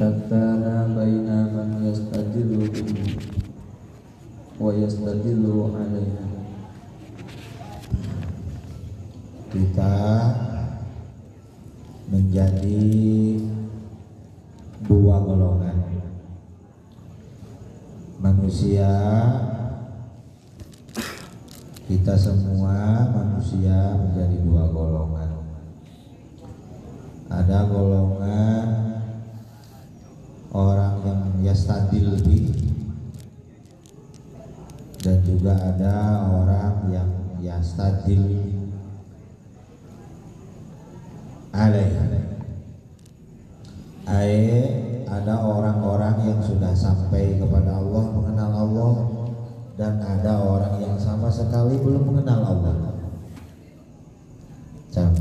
syattana baina man yastadillu bihi wa yastadillu alaihi. Kita menjadi dua golongan manusia. Kita semua manusia menjadi dua golongan. Ada golongan orang yang yastadil bi, dan juga ada orang yang yastadil alaih. Ada orang-orang yang sudah sampai kepada Allah, mengenal Allah, dan ada orang yang sama sekali belum mengenal Allah. Jam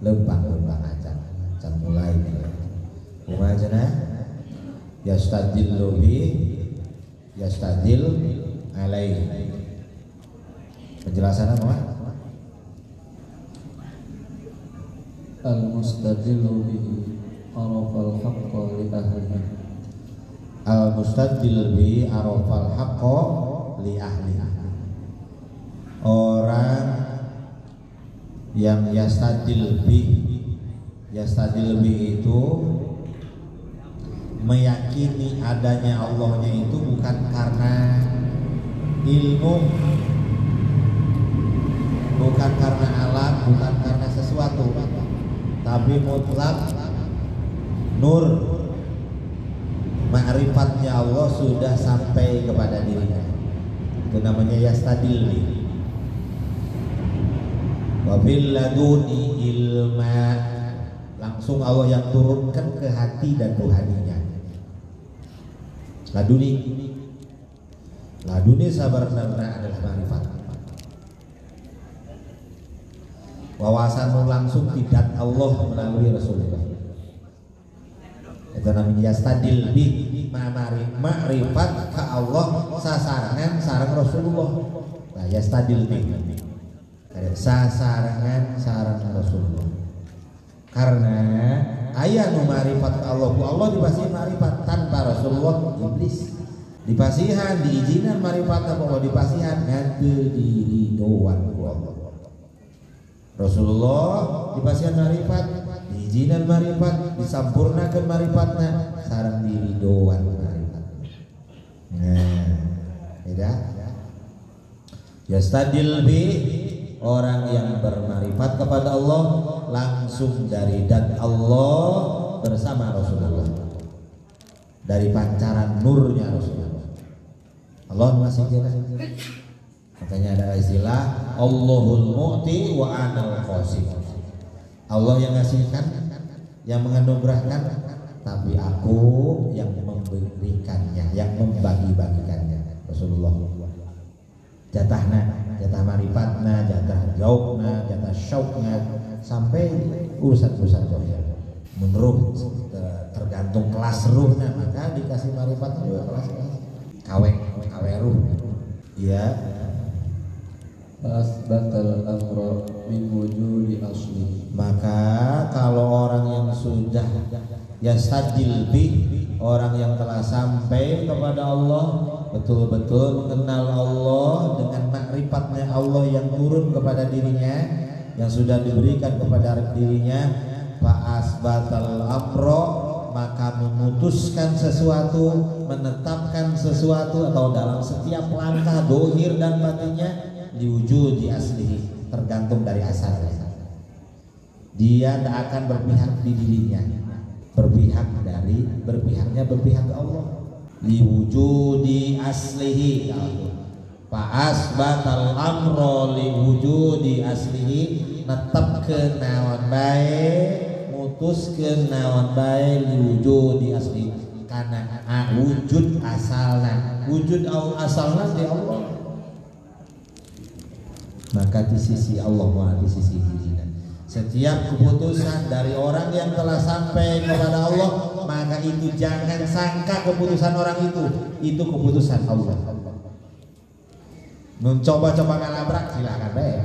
lempang-lempang aja, jam mulai kumajana yastadil bi, yastadil alaih. Penjelasan apa? Al-mustadillu bihi arafal haqqa li ahlihi. Al-mustadil bi arafal haqqa li ahlihi. Orang yang yastadil bi itu meyakini adanya Allahnya itu bukan karena ilmu, bukan karena alat, bukan karena sesuatu, tapi mutlak nur ma'rifatnya Allah sudah sampai kepada dirinya. Itu namanya yastadil. Wa bil laduni ilma, langsung Allah yang turunkan ke hati dan rohaninya. Laduni sabarna adalah ma'rifat. Wawasanmu langsung tidak Allah melalui Rasulullah. Itu namanya yastadil bi, ma'rifat ke Allah sasarangan sareng Rasulullah. Nah, yastadil bi sasarangan sareng Rasulullah. Karena ayat ma'rifat ke Allah, Allah dipasihan ma'rifat tanpa Rasulullah iblis. Dipasihan diizinan ma'rifat Allah, dipasihan ngante diri doan Allah. Rasulullah dipasihan ma'rifat, diizinan ma'rifat, disampurnakan ma'rifatnya sareng diri doan ma'rifat. Nah, beda. Yastadil bi, orang yang bermarifat kepada Allah langsung dari dan Allah bersama Rasulullah, dari pancaran nurnya Rasulullah. Allah masih jelas. Makanya ada istilah Allahul Mu'ti wa Anal Qasim. Allah yang ngasihkan, yang menganugerahkan, tapi aku yang memberikannya, yang membagi-bagikannya. Rasulullah jatahna, jatah maripatna, jatah jaubna, jatah syaukna, sampai urusan-urusan zahir. Menurut tergantung kelas ruhnya, maka dikasih marifat juga kelas-kelas. Kawe ruh. Ya. Asbatal amra min wujudi asli. Maka kalau orang yang sudah yastadil bi, orang yang telah sampai kepada Allah, betul-betul mengenal Allah dengan makrifatnya Allah yang turun kepada dirinya, yang sudah diberikan kepada dirinya, fa asbatal amra, maka memutuskan sesuatu, menetapkan sesuatu, atau dalam setiap langkah dohir dan batinnya diwujudi aslihi, tergantung dari asalnya. Dia tidak akan berpihak di dirinya, berpihaknya berpihak ke Allah. Liwujudi aslihi, fa asbatal amro liwujudi aslihi, netep ke naon bae, mutus ke naon bae, liwujudi aslihi, karena wujud asalna, wujud asalna di Allah. Maka di sisi Allah, di sisi dirinya. Setiap keputusan dari orang yang telah sampai kepada Allah, maka itu jangan sangka keputusan orang itu keputusan Allah. Mencoba-coba ngelabrak silakan baik.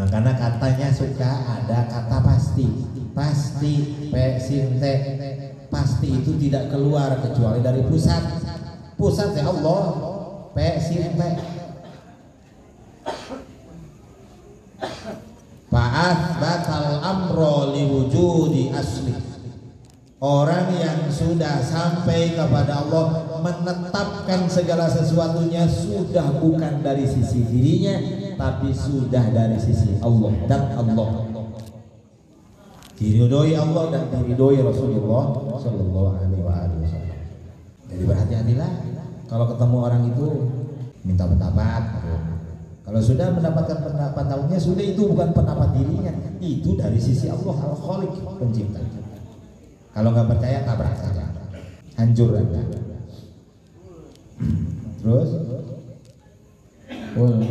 Makanya katanya suka ada kata pasti. pasti sinte pasti itu tidak keluar kecuali dari pusat ya Allah sinte fa'ath batal amro liwujudi asli. Orang yang sudah sampai kepada Allah menetapkan segala sesuatunya sudah bukan dari sisi dirinya tapi sudah dari sisi Allah dan Allah. Diridhoi Allah dan diridhoi Rasulullah Sallallahu Alaihi Wasallam. Jadi berhati-hatilah kalau ketemu orang itu minta pendapat. Kalau sudah mendapatkan pendapatnya sudah itu bukan pendapat dirinya, itu dari sisi Allah Al-Khaliq pencipta. Kalau nggak percaya tabrak saja, hancur aja. Terus wal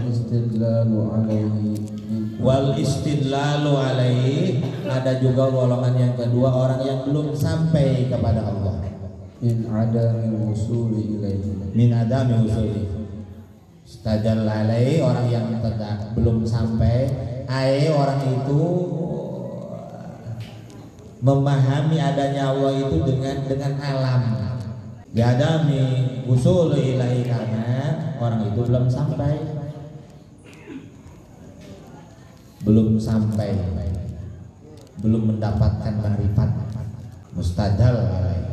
istidlalu alaihi ada juga golongan yang kedua orang yang belum sampai kepada Allah min adami usuli ilaihi istadal alaihi orang yang belum sampai orang itu memahami adanya Allah itu dengan alam. Biadami usul ilahi karena orang itu belum sampai belum mendapatkan ma'rifat mustadal alaihi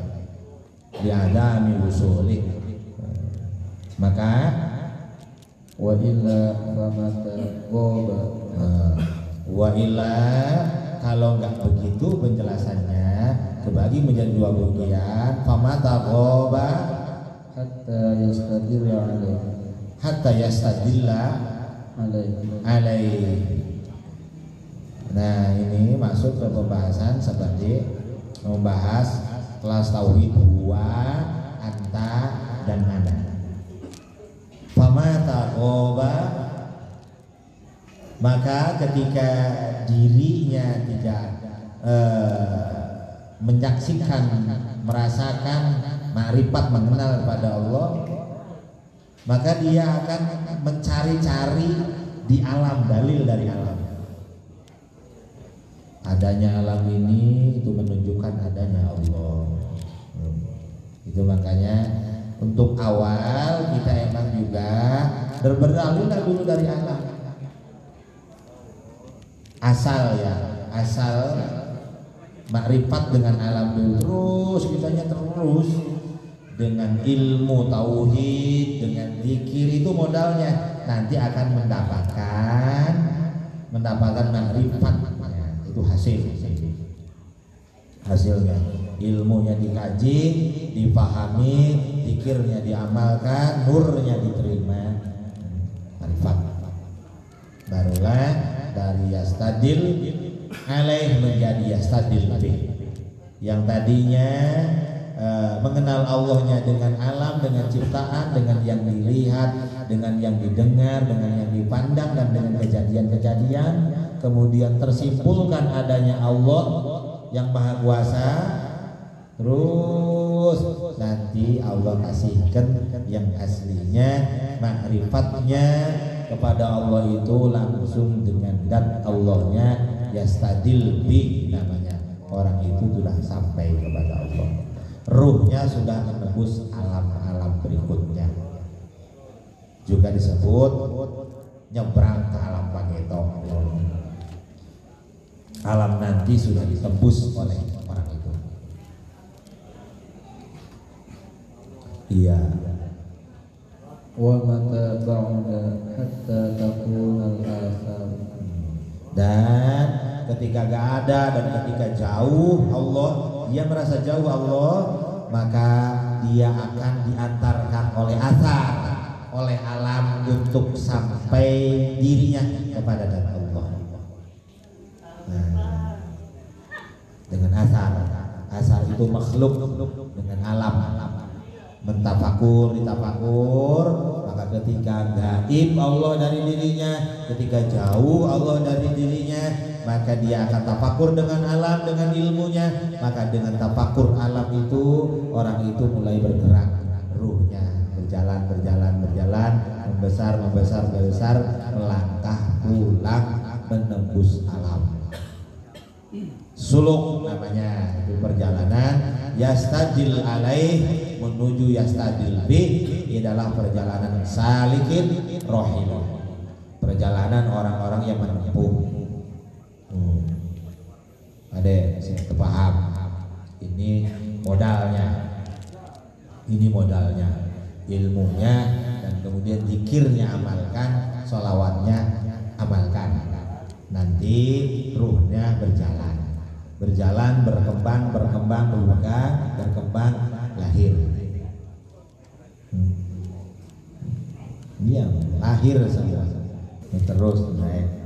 biadami usuli. Maka wa illa famata goba wa illa kalau nggak begitu penjelasannya kebagi menjadi dua bagian. Famata ghoba hatta yastadilla alaihi. Nah ini masuk ke pembahasan seperti membahas kelas tauhid huwa, anta dan ana. Famata ghoba maka ketika dirinya tidak menyaksikan, merasakan ma'rifat mengenal pada Allah, maka dia akan mencari-cari di alam, dalil dari alam. Adanya alam ini itu menunjukkan adanya Allah. Itu makanya untuk awal kita emang juga berdalil dulu dari alam. Asal makrifat dengan alam dulu, terus kitanya terus dengan ilmu tauhid, dengan zikir itu modalnya nanti akan mendapatkan makrifat. Itu hasilnya ilmunya dikaji, dipahami, zikirnya diamalkan, nurnya diterima, makrifat. Barulah dari yastadil alaih menjadi yastadil bih. Yang tadinya mengenal Allahnya dengan alam, dengan ciptaan, dengan yang dilihat, dengan yang didengar, dengan yang dipandang, dan dengan kejadian-kejadian, kemudian tersimpulkan adanya Allah yang Maha Kuasa. Terus nanti Allah kasihkan yang aslinya, makrifatnya kepada Allah itu langsung dengan dat Allahnya, yastadil bi namanya. Orang itu sudah sampai kepada Allah, ruhnya sudah menembus alam-alam berikutnya, juga disebut nyebrang ke alam pageto. Alam nanti sudah ditembus oleh orang itu. Iya. Wa mata ba'da hatta takuna al-athar. Dan ketika gak ada dan ketika jauh Allah, dia merasa jauh Allah, maka dia akan diantarkan oleh asar, oleh alam untuk sampai dirinya kepada dan Allah. Nah, dengan asar itu makhluk dengan alam. Mentafakur, ditafakur, maka ketika gaib Allah dari dirinya, ketika jauh Allah dari dirinya, maka dia akan tafakur dengan alam, dengan ilmunya. Maka dengan tafakur alam itu, orang itu mulai bergerak, ruhnya berjalan, membesar, melangkah pulang menembus alam. suluk namanya, itu perjalanan. Yastajil alaih, menuju yastajil bih, adalah perjalanan salikin rohim, perjalanan orang-orang yang menempuh. Ada saya paham, ini modalnya, ilmunya, dan kemudian zikirnya amalkan, sholawatnya amalkan. Nanti ruhnya berjalan, berkembang, lahir. Dia lahir semua, terus naik.